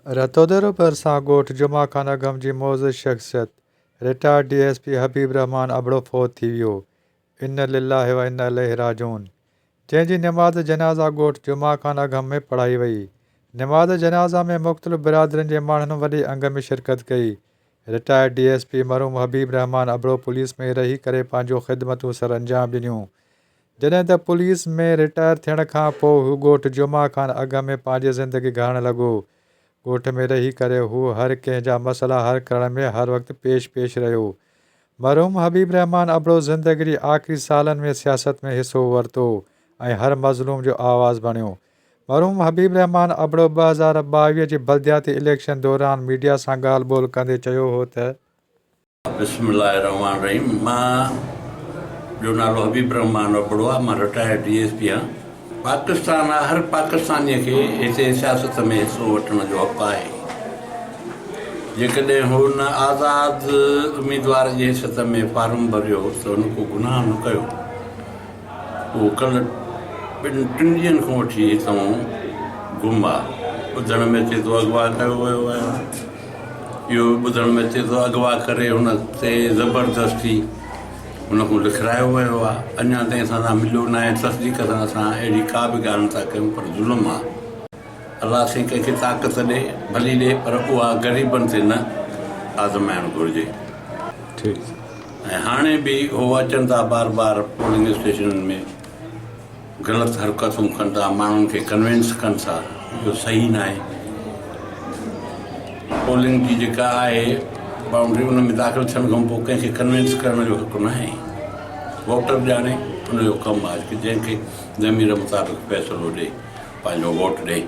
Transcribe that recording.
रतोदर भरिसां ॻोठ जुमा ख़ान अगम जी मौज़ शख़्सियत रिटायर्ड DSP हबीब रहमान अबड़ो फ़ौत थी वियो। इन्ना लिल्लाहि व इन्ना इलैहि राजिऊन। जंहिंजी निमाज़ जनाज़ा ॻोठ जुमा ख़ान अगम में पढ़ाई वई। निमाज़ जनाज़ा में मुख़्तलिफ़ बिरादरियुनि जे माण्हुनि वॾे अंग में शिरकत कई। रिटायर्ड DSP मरहूम हबीब रहमान अबड़ो पुलिस में रही करे पंहिंजो ख़िदमतूं सर अंजाम ॾिनियूं। जॾहिं त पुलिस में रिटायर थियण खां पोइ हू ॻोठ जुमा ख़ान अगम में पंहिंजी ज़िंदगी गाइण लॻो। ॻोठ में रही करे हू हर कंहिं जा मसइला हल करण में हर वक़्तु पेश रहियो। मरहूम हबीब रहमान अबड़ो ज़िंदगी जे आख़िरी सालनि में सियासत में हिसो वरितो ऐं हर मज़लूम जो आवाज़ बणियो। मरहूम हबीब रहमान अबड़ो 2022 जी बल्दियाती इलेक्शन दौरान मीडिया सां ॻाल्हि ॿोल्हि कंदे चयो हो त बिस्मिल्लाहिर्रहमानिर्रहीम। जो नालो हबीब रहमान अबड़ो आहे। मां रिटायर्ड DSP आहियां। पाकिस्तान हर पाकिस्तानीअ खे हिते सियासत में हिसो वठण जो हक़ु आहे। जेकॾहिं हू न आज़ाद उम्मीदवार जी हैसियत में फार्म भरियो त हुन को गुनाह न कयो। उहो कल्ह टिनि ॾींहंनि खां वठी हितां गुम आहे। ॿुधण में अचे थो अगवा कयो वियो आहे। इहो ॿुधण में अचे थो अगवा करे हुन ते ज़बरदस्ती हुनखां लिखारायो वियो आहे। अञा ताईं असां सां मिलियो न आहे। तस्दीक सां असां अहिड़ी का बि ॻाल्हि नथा कयूं, पर ज़ुल्म आहे। अलाह साईं कंहिंखे ताक़त ॾे, भली ॾे, पर उहा ग़रीबनि ते न आज़माइणु घुरिजे। ऐं हाणे बि उहो अचनि था बार बार पोलिंग स्टेशननि में ग़लति हरकतूं कनि था, माण्हुनि खे कन्विंस कनि था, इहो सही न आहे। पोलिंग जी जेका आहे बाउंड्री उन में दाख़िल थियण खां पोइ कंहिंखे कन्विंस करण जो हक़ु न आहे। वोटर ॼाणे हुनजो कमु आहे कि जंहिंखे ज़मीर मुताबिक़ फ़ैसिलो ॾे, पंहिंजो वोट ॾे।